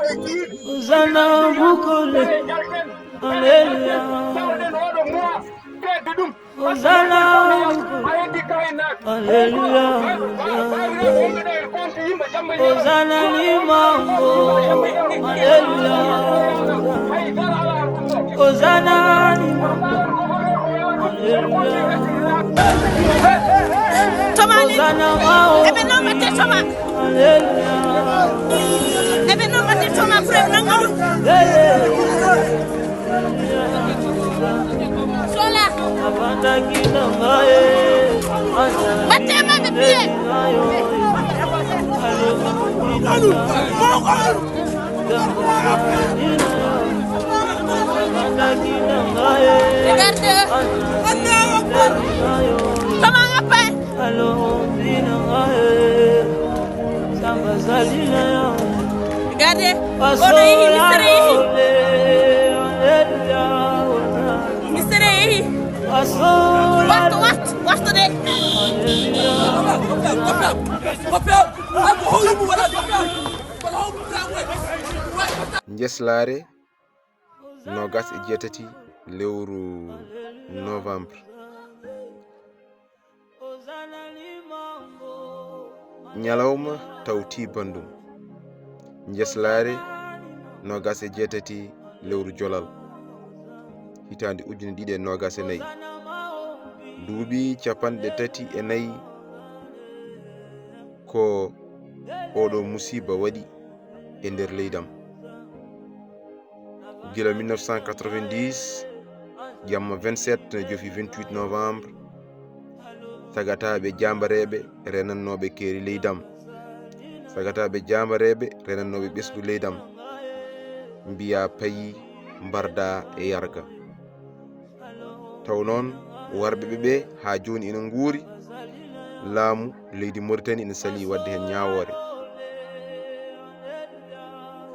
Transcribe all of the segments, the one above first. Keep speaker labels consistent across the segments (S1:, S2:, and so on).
S1: Hosanna Bukule, Hallelujah. Hosanna Hallelujah. Hosanna Limango, Hallelujah. Hosanna Hallelujah. Hosanna
S2: Regardez, on est Misteri. What today?
S3: Njeslare nogas e jeetati lewru novembre nyalawma tawti bandum njeslare nogas e jeetati lewru jolal hitande ujune ɗiɗi e nogas e nayyi duuɓi capanɗe tati e nayyi ko oɗo musiba waɗi e nder leydam gila 1990 jamma 27 ne jofi 28 novembre sagataɓe jambareɓe renannoɓe keeri leydam sagataɓe jambareɓe renannoɓe ɓesgu leydam mbiya payi mbarda e yarga taw noon warɓeɓe ɓe ha joni ina nguuri laamu leydi Mauritanie ina sali wadde hen ñawore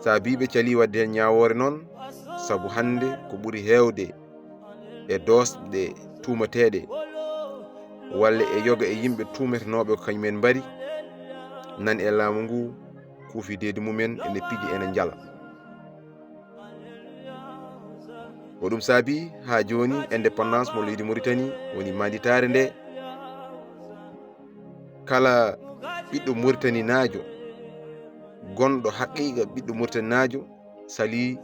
S3: saabiɓe cali wadde hen ñawore noon sabu hande ko ɓuri hewde e dosɗe tumateɗe walla e yoga e yimɓe tumetenoɓe ko kañumen mbari nan e laamu ngu kuufidede mumen ene piiji ene jala ko ɗum saabi ha joni indépendance mo leydi Mauritanie woni manditare nde kala ɓiɗɗo Mauritanie naajo gonɗo haqiqa ɓiɗɗo Mauritanie naajo sali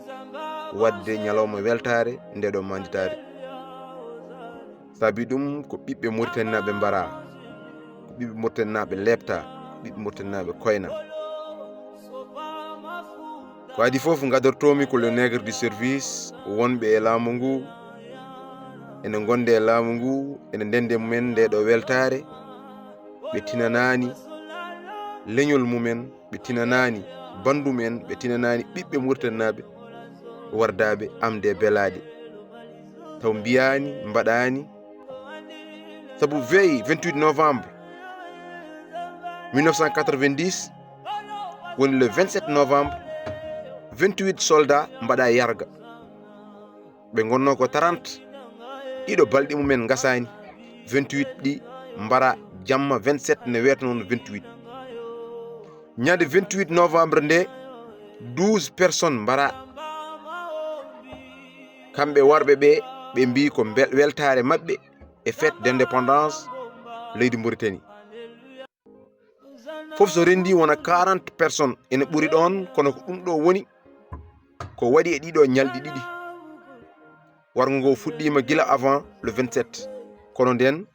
S3: wadde ñalawma weltare ndeɗo manditare saabi ɗum ko ɓiɓɓe Mauritanie naɓe mbara ko ɓiɓɓe Mauritanie naɓe lebta ɓiɓɓe Mauritanie naɓe koyna ko adi foof gadortomi ko le nègre du service wonɓe e laamu ngu ene gonde e laamu ngu ene ndende mumen ndeɗo weltare ɓe tinanani leñol mumen ɓe tinanani bandum en ɓe tinanani ɓiɓɓe Mauritanie naɓe wardaɓe amde belade taw mbiyani mbaɗani sabu veille 28 novembre 1990 woni le 27 novembre 28 soldats mbaɗa yarga ɓe gonno ko 30 ɗiɗo balɗe mumen gasani 28 ɗi mbara jamma 27 ne wiyata noon 28 ñande 28 novembre nde 12 personnes mbara kamɓe warɓe ɓe mbi ko weltare mabɓe e fête d'indépendance leydi Mauritanie fof so rendi wona 40 personnes ene ɓuri ɗon kono ko ɗum ɗo woni ko waɗi e ɗiɗo ñalɗi ɗiɗi wargo ngo fuɗɗima gila avant le 27 kono nden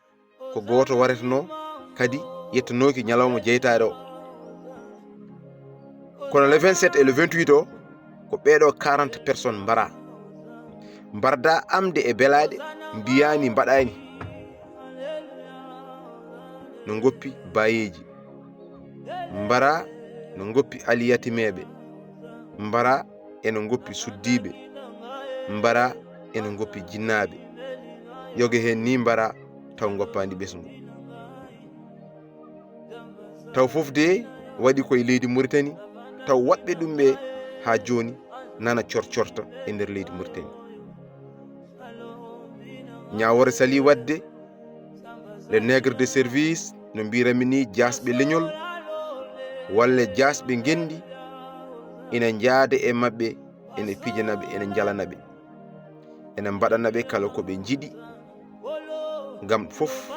S3: ko goto waretano kadi yettanoki ñalawma jeytare o kono le 27 et le 28 o ko ɓeɗo 40 personnes mbara mbarda amde e belade mbiyani mbaɗani no goppi bayeji mbara no goppi aliyatimeɓe mbara eno goppi suddiɓe mbara eno goppi jinnaɓe yoge hen ni mbara taw goppandi ɓesgu taw foof de waɗi koye leydi Mauritanie taw waɗɓe ɗum ɓe ha joni nana corcorta e nder leydi Mauritanie ñawore sali wadde le nègre de service no mbirami ni jasɓe leñol walla jasɓe gendi ina jaade e mabbe, ene pijanabe, ene jalanabe, ene mbaɗanabe kala ko be jidi, ngam fof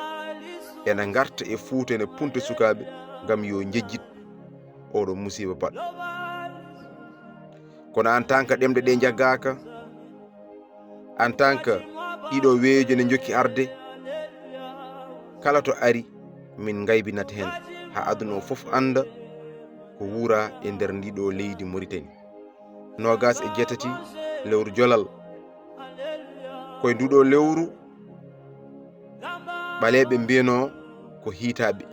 S3: ene garta e Fuuta, ene punta sukabe ngam yo jejjit oɗo musiba baɗɗo. kono en tant que ɗemɗe ɗe jaggaka, en tant que ɗiɗo weejo ne jokki arde, kala to ari min gaybinata hen ha aduna o fof anda ko wura e nder ndiɗo leydi Mauritanie. 27 lewru jolal, koye nduɗo lewru ɓaleɓe mbiyano ko hiitaɓe,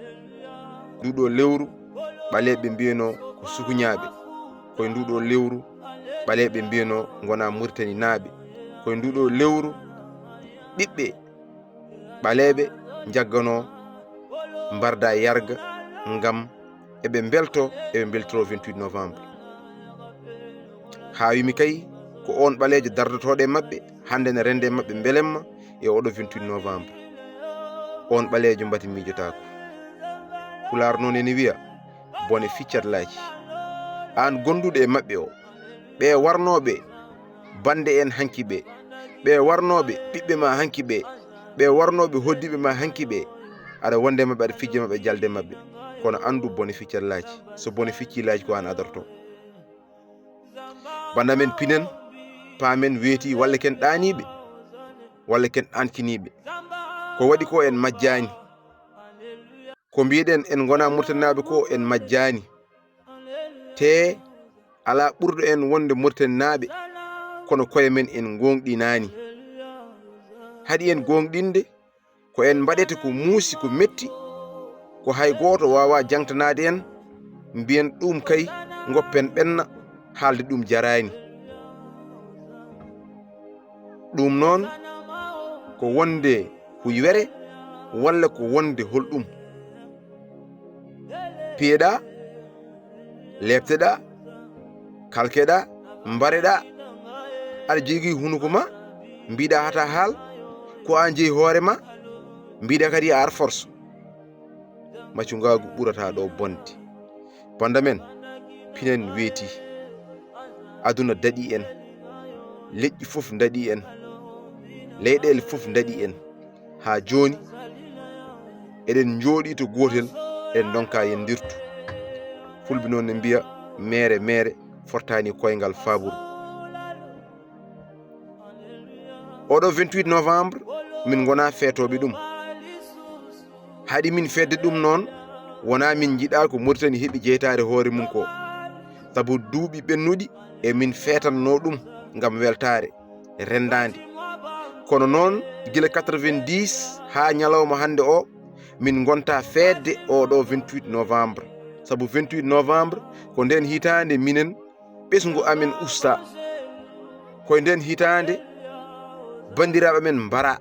S3: nduɗo lewru ɓaleɓe mbiyano ko sukuñaɓe, koye nduɗo lewru ɓaleɓe mbiyano gona Mauritanie naaɓe, koye nduɗo lewru ɓiɓɓe ɓaleɓe jaggano mbarda yarga ngam eɓe belto, eɓe beltoro 28 novembre. ha wimi kay ko on ɓalejo dardotoɗo e mabɓe hande ne rende mabɓe belemma e oɗo 28 novembre. on ɓalejo mbati mijotako. Pulaar noon ene wiya bone ficcat laaci. an gonduɗo e mabɓe o, ɓe warnoɓe bande en hanki ɓe, ɓe warnoɓe ɓiɓɓe ma hanki ɓe, ɓe warnoɓe hoddiɓe ma hanki ɓe, aɗa wonde mabɓe, aɗa fijje mabɓe, jalde mabɓe, kono andu bone ficcat laaci. so bone ficci laaci ko an adorto. banda men pinen paamen weeti walla ken ɗaniɓe walla ken ankiniɓe, ko waɗi ko en majjani, ko mbiɗen en gona Mauritanaɓe ko en majjani, te ala ɓurɗo en wonde Mauritanaɓe, kono koye men en gonɗinani. haɗi en gonɗinde ko en mbaɗete ko muusi, ko metti, ko hay goto wawa jangtanade en mbiyen ɗum kay goppen ɓenna, haalde ɗum jarani. ɗum noon ko wonde huywere walla ko wonde holɗum. piyeɗa, lebteɗa, kalkeɗa, mbareɗa, aɗa jogui hunuko ma, mbiɗa hata haal ko an jeeyi hoorema, mbiɗa kadi a ar force. maccugagu ɓurata ɗo bonde. banda men pinen weeti, aduna daɗi en, leƴƴi fof daɗi en, leyɗele fof daɗi en, ha joni eɗen jooɗi to gotel, eɗen donka yen dirtu. fulɓe noon ne mbiya mere mere fortani koyngal faburu. oɗo 28 novembre min gona feetoɓe ɗum. haɗi min fedde ɗum noon wona min jiiɗa ko Mauritanie heeɓi jeytare hoore mum ko, saabu duuɓi ɓennuɗi e min feetanno ɗum ngam weltare rendade. kono noon gila 90 ha ñalawma hande o min gonta feedde oɗo 28 novembre, saabu 28 novembre ko nden hitande minen ɓesgu amen usta, koye nden hitande bandiraɓe amen mbara,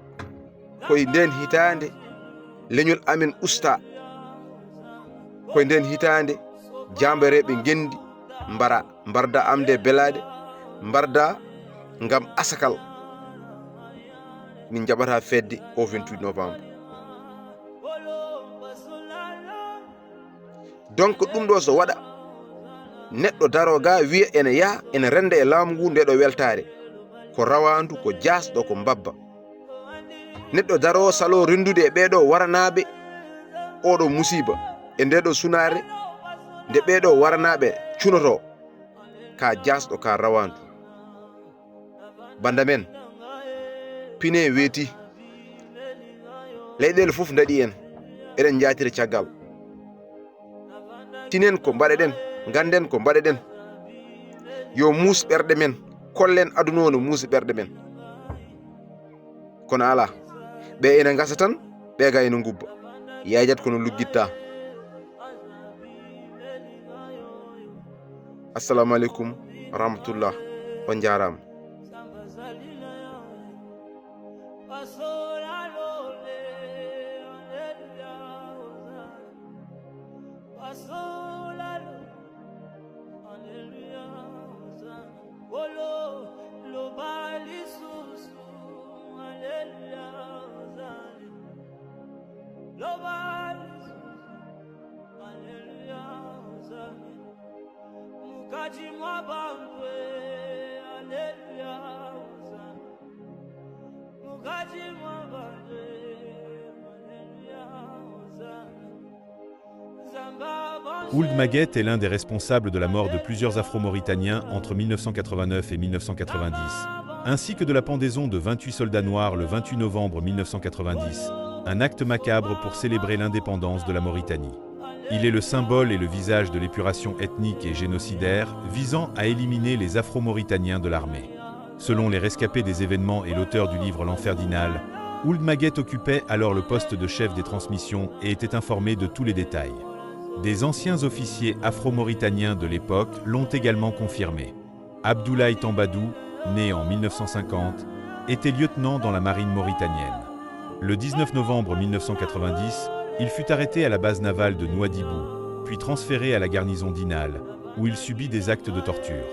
S3: koye nden hitande leñol amen usta, koye nden hitande jambareɓe gendi mbara, mbarda amde belade, mbarda ngam asakal. min jaɓata fedde o 28 novembre. donc ɗum ɗo so waɗa, neɗɗo daro ga wiya ene yaha ene renda e laamu ngu ndeɗo weltare, ko rawandu, ko jasɗo, ko mbabba. neɗɗo daro salo rendude e ɓeɗo waranaɓe oɗo musiba e ndeɗo sunare, nde ɓeɗo waranaɓe cunoto, ka jasɗo, ka rawandu. banda men pine weeti, leyɗele fof daɗi en, eɗen jatira caggal. tinen ko mbaɗeɗen, ganden ko mbaɗeɗen, yo muus ɓerɗe men, kollen aduna o no muusi ɓerɗe men. kono ala, ɓe ene gasa tan, ɓe ga ene gubba, yajat kono luggitta. assalamu aleykum rahmatullah, on jarama.
S4: Ould Maguette est l'un des responsables de la mort de plusieurs Afro-Mauritaniens entre 1989 et 1990, ainsi que de la pendaison de 28 soldats noirs le 28 novembre 1990, un acte macabre pour célébrer l'indépendance de la Mauritanie. Il est le symbole et le visage de l'épuration ethnique et génocidaire visant à éliminer les Afro-Mauritaniens de l'armée. Selon les rescapés des événements et l'auteur du livre L'Enfer d'Inal, Ould Maguette occupait alors le poste de chef des transmissions et était informé de tous les détails. Des anciens officiers afro-mauritaniens de l'époque l'ont également confirmé. Abdoulaye Tambadou, né en 1950, était lieutenant dans la marine mauritanienne. Le 19 novembre 1990, il fut arrêté à la base navale de Nouadhibou, puis transféré à la garnison d'Inal, où il subit des actes de torture.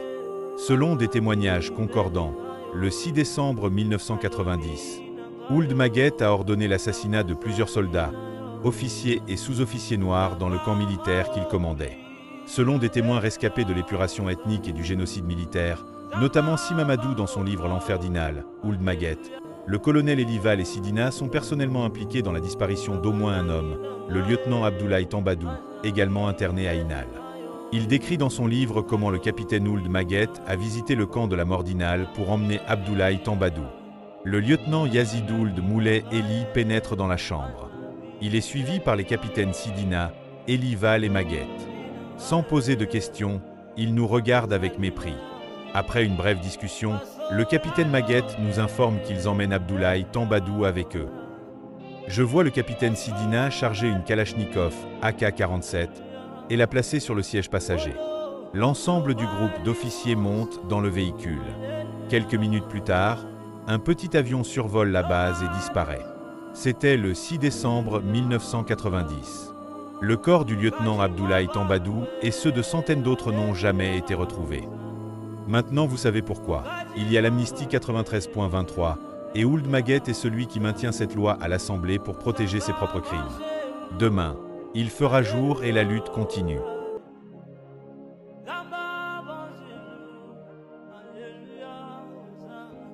S4: Selon des témoignages concordants, le 6 décembre 1990, Ould Maguette a ordonné l'assassinat de plusieurs soldats, officiers et sous-officiers noirs dans le camp militaire qu'il commandait. Selon des témoins rescapés de l'épuration ethnique et du génocide militaire, notamment Simamadou dans son livre L'Enfer d'Inal, Ould Maguette, le colonel Elival et Sidina sont personnellement impliqués dans la disparition d'au moins un homme, le lieutenant Abdoulaye Tambadou, également interné à Inal. Il décrit dans son livre comment le capitaine Ould Maguette a visité le camp de la mort d'Inal pour emmener Abdoulaye Tambadou. Le lieutenant Yazid Ould Moulay Eli pénètre dans la chambre. Il est suivi par les capitaines Sidina, Elival et Maguette. Sans poser de questions, il nous regarde avec mépris. Après une brève discussion, le capitaine Maguette nous informe qu'ils emmènent Abdoulaye Tambadou avec eux. Je vois le capitaine Sidina charger une Kalachnikov AK-47 et la placer sur le siège passager. L'ensemble du groupe d'officiers monte dans le véhicule. Quelques minutes plus tard, un petit avion survole la base et disparaît. C'était le 6 décembre 1990. Le corps du lieutenant Abdoulaye Tambadou et ceux de centaines d'autres n'ont jamais été retrouvés. Maintenant vous savez pourquoi. Il y a l'amnistie 93.23 et Ould Maguette est celui qui maintient cette loi à l'Assemblée pour protéger ses propres crimes. Demain, il fera jour et la lutte continue.